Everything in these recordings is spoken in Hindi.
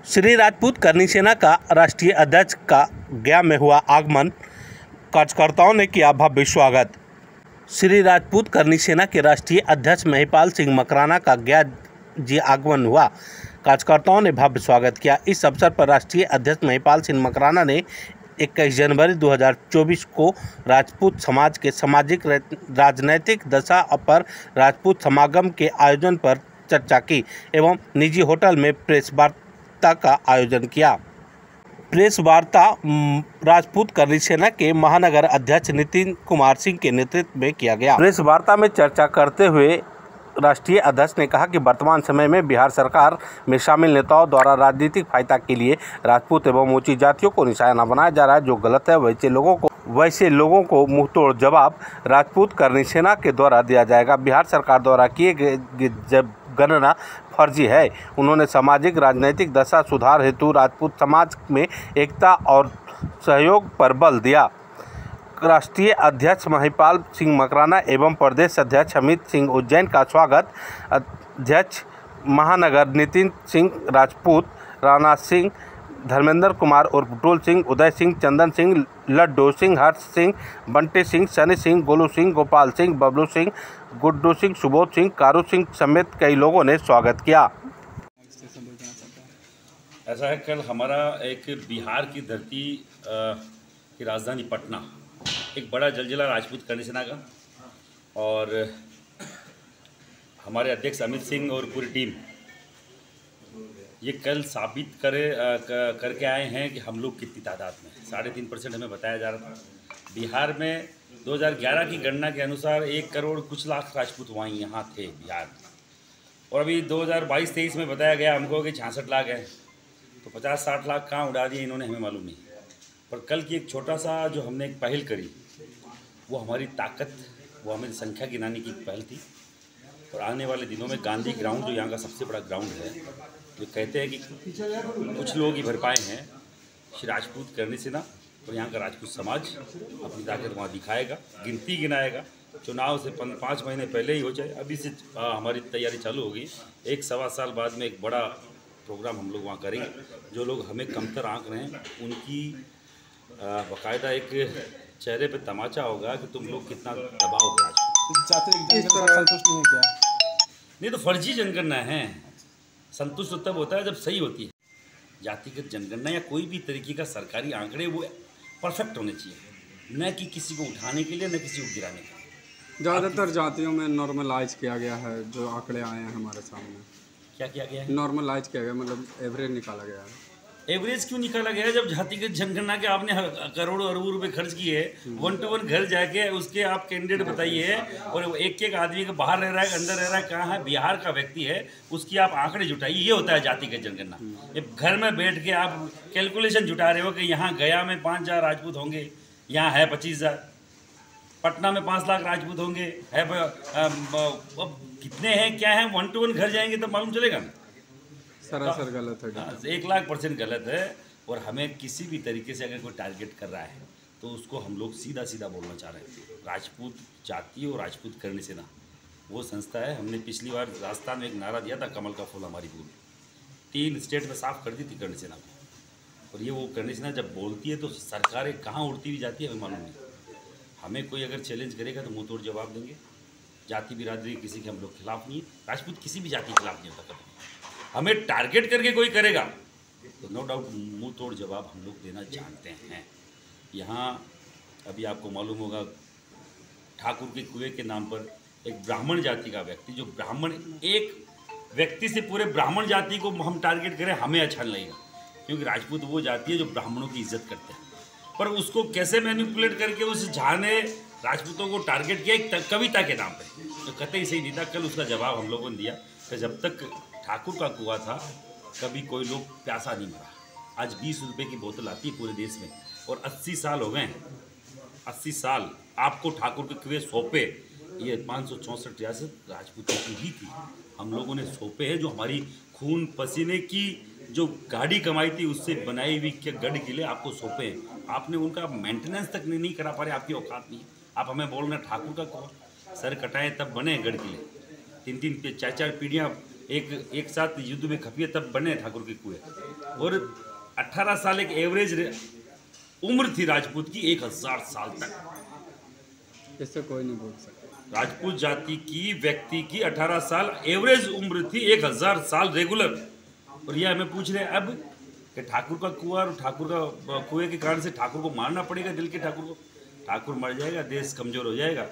श्री राजपूत करनी सेना का राष्ट्रीय अध्यक्ष का गया में हुआ आगमन, कार्यकर्ताओं ने किया भव्य स्वागत। श्री राजपूत करनी सेना के राष्ट्रीय अध्यक्ष महिपाल सिंह मकराना का गया जी आगमन हुआ, कार्यकर्ताओं ने भव्य स्वागत किया। इस अवसर पर राष्ट्रीय अध्यक्ष महिपाल सिंह मकराना ने 21 जनवरी 2024 को राजपूत समाज के सामाजिक राजनैतिक दशा पर राजपूत समागम के आयोजन पर चर्चा की एवं निजी होटल में प्रेस वार्ता का आयोजन किया। प्रेस वार्ता राजपूत करनी सेना के महानगर अध्यक्ष नितिन कुमार सिंह के नेतृत्व में किया गया। प्रेस वार्ता में चर्चा करते हुए राष्ट्रीय अध्यक्ष ने कहा कि वर्तमान समय में बिहार सरकार में शामिल नेताओं द्वारा राजनीतिक फायदा के लिए राजपूत एवं ऊंची जातियों को निशाना बनाया जा रहा है। जो गलत है वैसे लोगों को मुंहतोड़ जवाब राजपूत करनी सेना के द्वारा दिया जाएगा। बिहार सरकार द्वारा किए गए गणना फर्जी है। उन्होंने सामाजिक राजनीतिक दशा सुधार हेतु राजपूत समाज में एकता और सहयोग पर बल दिया। राष्ट्रीय अध्यक्ष महिपाल सिंह मकराना एवं प्रदेश अध्यक्ष अमित सिंह उज्जैन का स्वागत अध्यक्ष महानगर नितिन सिंह राजपूत, राणा सिंह, धर्मेंद्र कुमार उर्फ टोल सिंह, उदय सिंह, चंदन सिंह, लड्डू सिंह, हर्ष सिंह, बंटी सिंह, सनी सिंह, गोलू सिंह, गोपाल सिंह, बबलू सिंह, गुड्डू सिंह, सुबोध सिंह, कारू सिंह समेत कई लोगों ने स्वागत किया। ऐसा है, कल हमारा एक बिहार की धरती की राजधानी पटना एक बड़ा जलजिला राजपूत करनी सेना का, और हमारे अध्यक्ष अमित सिंह और पूरी टीम ये कल साबित करके आए हैं कि हम लोग कितनी तादाद में 3.5% हमें बताया जा रहा था। बिहार में 2011 की गणना के अनुसार 1 करोड़ कुछ लाख राजपूत यहाँ थे बिहार में, और अभी 2022-23 में बताया गया हमको कि 66 लाख है। तो 50-60 लाख कहाँ उड़ा दिए इन्होंने हमें मालूम नहीं। पर कल की एक छोटा सा जो हमने एक पहल करी, वो हमारी ताकत, वो हमारी संख्या गिनाने की पहल थी। और आने वाले दिनों में गांधी ग्राउंड जो यहाँ का सबसे बड़ा ग्राउंड है, जो कहते हैं कि कुछ लोग ही भर पाए हैं, श्री राजपूत करनी सेना और यहाँ का राजपूत समाज अपनी ताकत वहाँ दिखाएगा, गिनती गिनाएगा। चुनाव से 5 महीने पहले ही हो जाए, अभी से हमारी तैयारी चालू होगी। 1-1.25 साल बाद में एक बड़ा प्रोग्राम हम लोग वहाँ करेंगे। जो लोग हमें कमतर आंक रहे हैं उनकी बाकायदा एक चेहरे पे तमाचा होगा कि तुम लोग कितना दबाओगे। संतुष्ट नहीं है क्या? नहीं तो फर्जी जनगणना है। संतुष्ट तब होता है जब सही होती है। जातिगत जनगणना या कोई भी तरीके का सरकारी आंकड़े वो परफेक्ट होने चाहिए, न कि किसी को उठाने के लिए न किसी को गिराने के लिए। ज़्यादातर जातियों में नॉर्मलाइज किया गया है। जो आंकड़े आए हैं हमारे सामने, क्या किया गया है? नॉर्मलाइज किया गया, मतलब एवरेज निकाला गया है। एवरेज क्यों निकाला गया? जब जातिगत जनगणना के आपने करोड़ों अरबों रुपए खर्च किए, 1 to 1 घर जाके उसके आप कैंडिडेट बताइए, और एक आदमी का बाहर रह रहा है अंदर रह रहा है, कहाँ है, बिहार का व्यक्ति है, उसकी आप आंकड़े जुटाइए। ये होता है जातिगत जनगणना। ये घर में बैठ के आप कैलकुलेशन जुटा रहे हो कि यहाँ गया में 5,000 राजपूत होंगे, यहाँ है 25,000, पटना में 5 लाख राजपूत होंगे, है अब कितने हैं क्या है, 1 to 1 घर जाएंगे तो मालूम चलेगा ना। सरासर गलत है। 1,00,000% गलत है। और हमें किसी भी तरीके से अगर कोई टारगेट कर रहा है तो उसको हम लोग सीधा बोलना चाह रहे हैं। राजपूत जाति और राजपूत करनी सेना वो संस्था है। हमने पिछली बार राजस्थान में एक नारा दिया था, कमल का फूल हमारी भूल। 3 स्टेट में साफ कर दी थी करनी सेना को। और ये वो करनी सेना जब बोलती है तो सरकारें कहाँ उड़ती हुई जाती है हमें मालूम नहीं। हमें कोई अगर चैलेंज करेगा तो मुँह तोड़ जवाब देंगे। जाति बिरादरी किसी के हम लोग खिलाफ नहीं है, राजपूत किसी भी जाति के खिलाफ नहीं होता कभी। हमें टारगेट करके कोई करेगा तो नो डाउट मुंह तोड़ जवाब हम लोग देना जानते हैं। यहाँ अभी आपको मालूम होगा, ठाकुर के कुएं के नाम पर एक ब्राह्मण जाति का व्यक्ति, जो ब्राह्मण एक व्यक्ति से पूरे ब्राह्मण जाति को हम टारगेट करें, हमें अच्छा नहीं लगेगा। क्योंकि राजपूत वो जाति है जो ब्राह्मणों की इज्जत करते हैं। पर उसको कैसे मैनिपुलेट करके उस झा ने राजपूतों को टारगेट किया एक कविता के नाम पर, तो कतई सही नहीं था। कल उसका जवाब हम लोगों ने दिया कि जब तक ठाकुर का कुआं था कभी कोई लोग प्यासा नहीं मरा। आज 20 रुपये की बोतल आती है पूरे देश में, और 80 साल हो गए। 80 साल आपको ठाकुर के कुएं सौंपे। ये 564 रियासत राजपूतों की ही थी, हम लोगों ने सौंपे हैं। जो हमारी खून पसीने की जो गाड़ी कमाई थी उससे बनाई हुई के गढ़ किले आपको सौंपे हैं। आपने उनका मेंटेनेंस तक नहीं करा पा रहे, आपकी औकात नहीं। आप हमें बोल रहे हैं ठाकुर का कुआं, सर कटाए तब बने गढ़ किले। 3-3 4-4 पीढ़ियाँ एक साथ युद्ध में खपिए तब बने ठाकुर के कुएं। और 18 साल एक एवरेज उम्र थी राजपूत की 1000 साल तक। इससे कोई नहीं बोल सकता। राजपूत जाति की व्यक्ति की 18 साल एवरेज उम्र थी, 1000 साल रेगुलर। और ये हमें पूछ रहे हैं अब कि ठाकुर का कुआं और ठाकुर का कुएं के कारण से ठाकुर को मारना पड़ेगा, दिल के ठाकुर को। ठाकुर मर जाएगा, देश कमज़ोर हो जाएगा।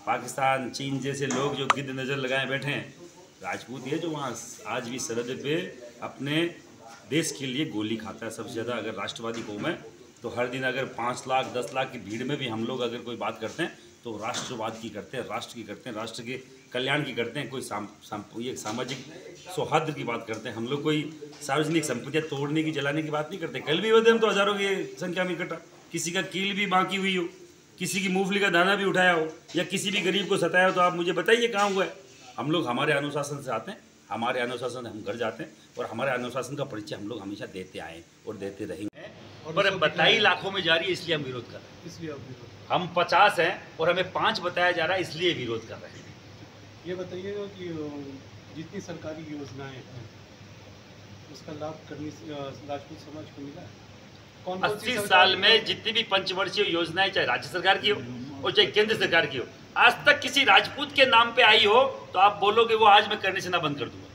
पाकिस्तान, चीन जैसे लोग जो गिद्ध नज़र लगाए बैठे हैं, राजपूत ये जो वहाँ आज भी सरहद पे अपने देश के लिए गोली खाता है सबसे ज़्यादा। अगर राष्ट्रवादी कौम है तो हर दिन अगर 5 लाख 10 लाख की भीड़ में भी हम लोग अगर कोई बात करते हैं तो राष्ट्रवाद की करते हैं, राष्ट्र की करते हैं, राष्ट्र के कल्याण की करते हैं। कोई ये सामाजिक सौहार्द की बात करते हैं। हम लोग कोई सार्वजनिक संपत्तियाँ तोड़ने की, जलाने की बात नहीं करते। कल भी होते हम तो हज़ारों की संख्या में इकट्ठा, किसी का कील भी बाकी हुई हो, किसी की मूंगफली का दाना भी उठाया हो, या किसी भी गरीब को सताया हो, तो आप मुझे बताइए कहाँ हुआ है। हम लोग हमारे अनुशासन से आते हैं, हमारे अनुशासन से हम घर जाते हैं, और हमारे अनुशासन का परिचय हम लोग हमेशा देते आए और देते रहेंगे। पर बताई लाखों में जा रही है, इसलिए हम विरोध कर रहे हैं। इसलिए हम 50 हैं और हमें 5 बताया जा रहा है, इसलिए विरोध कर रहे हैं। ये बताइएगा कि जितनी सरकारी योजनाएं हैं उसका लाभ करनी राजपूत समाज को मिला है? कौन 80 साल में जितनी भी पंचवर्षीय योजनाएं, चाहे राज्य सरकार की हो और चाहे केंद्र सरकार की हो, आज तक किसी राजपूत के नाम पे आई हो तो आप बोलोगे वो आज मैं करने से ना बंद कर दूंगा।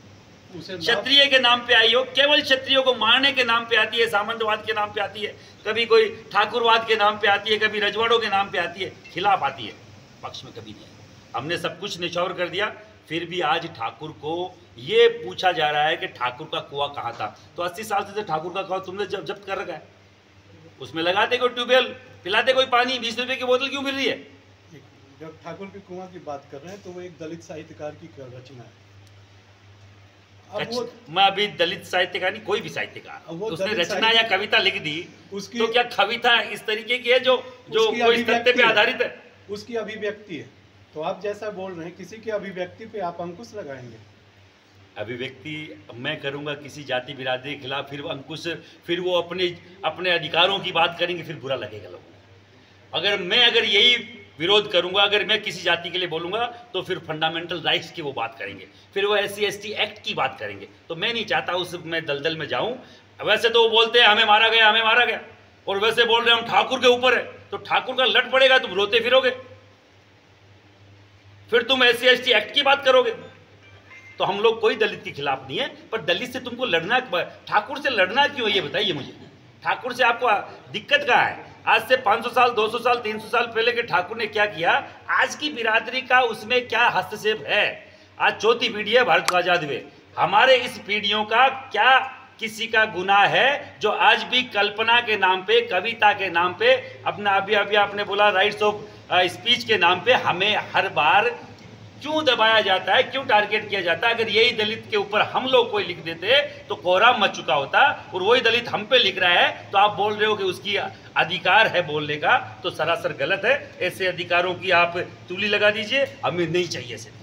क्षत्रिय के नाम पे आई हो, केवल क्षत्रियों को मारने के नाम पे आती है, सामंतवाद के नाम पे आती है, कभी कोई ठाकुरवाद के नाम पे आती है, कभी रजवाड़ों के नाम पे आती है, खिलाफ आती है, पक्ष में कभी नहीं आई। हमने सब कुछ निछावर कर दिया, फिर भी आज ठाकुर को ये पूछा जा रहा है कि ठाकुर का कुआं कहाँ था। तो 80 साल से ठाकुर का कुआं तुमने जब्त कर रखा है, उसमें लगाते कोई ट्यूबवेल, पिलाते कोई पानी, 20 रुपए की बोतल क्यों मिल रही है? जब ठाकुर के कुआं की बात कर रहे हैं तो वो एक दलित साहित्यकार की रचना है। मैं अभी दलित साहित्यकार नहीं, कोई भी साहित्यकार उसने रचना या कविता लिख दी तो क्या कविता इस तरीके की है जो कोई सत्य पे आधारित है? उसकी अभिव्यक्ति है। तो आप जैसा बोल रहे हैं, किसी की अभिव्यक्ति पे आप अंकुश लगाएंगे। अभिव्यक्ति मैं करूंगा किसी जाति बिरादरी के खिलाफ, फिर अंकुश, फिर वो अपने अधिकारों की बात करेंगे, फिर बुरा लगेगा लोगों को। अगर यही विरोध करूंगा, अगर मैं किसी जाति के लिए बोलूंगा तो फिर फंडामेंटल राइट्स की वो बात करेंगे, फिर वो SC/ST एक्ट की बात करेंगे। तो मैं नहीं चाहता उस मैं दलदल में जाऊं। वैसे तो वो बोलते हैं हमें मारा गया, हमें मारा गया, और वैसे बोल रहे हैं हम ठाकुर के ऊपर है। तो ठाकुर का लट पड़ेगा, तुम रोते फिरोगे, फिर तुम SC/ST एक्ट की बात करोगे। तो हम लोग कोई दलित के खिलाफ नहीं है, पर दलित से तुमको लड़ना, ठाकुर से लड़ना क्यों, ये बताइए मुझे। ठाकुर से आपको दिक्कत कहाँ है? आज से 500 साल 200 साल 300 साल पहले के ठाकुर ने क्या किया, आज की बिरादरी का उसमें क्या हस्तक्षेप है? आज चौथी पीढ़ी है भारत को आजाद हुए, हमारे इस पीढ़ियों का क्या किसी का गुनाह है जो आज भी कल्पना के नाम पे, कविता के नाम पे, अपना अभी आपने बोला राइट्स ऑफ स्पीच के नाम पे हमें हर बार क्यों दबाया जाता है, क्यों टारगेट किया जाता है? अगर यही दलित के ऊपर हम लोग कोई लिख देते तो कोहराम मच चुका होता, और वही दलित हम पे लिख रहा है तो आप बोल रहे हो कि उसकी अधिकार है बोलने का, तो सरासर गलत है। ऐसे अधिकारों की आप तूली लगा दीजिए, हमें नहीं चाहिए सिर्फ।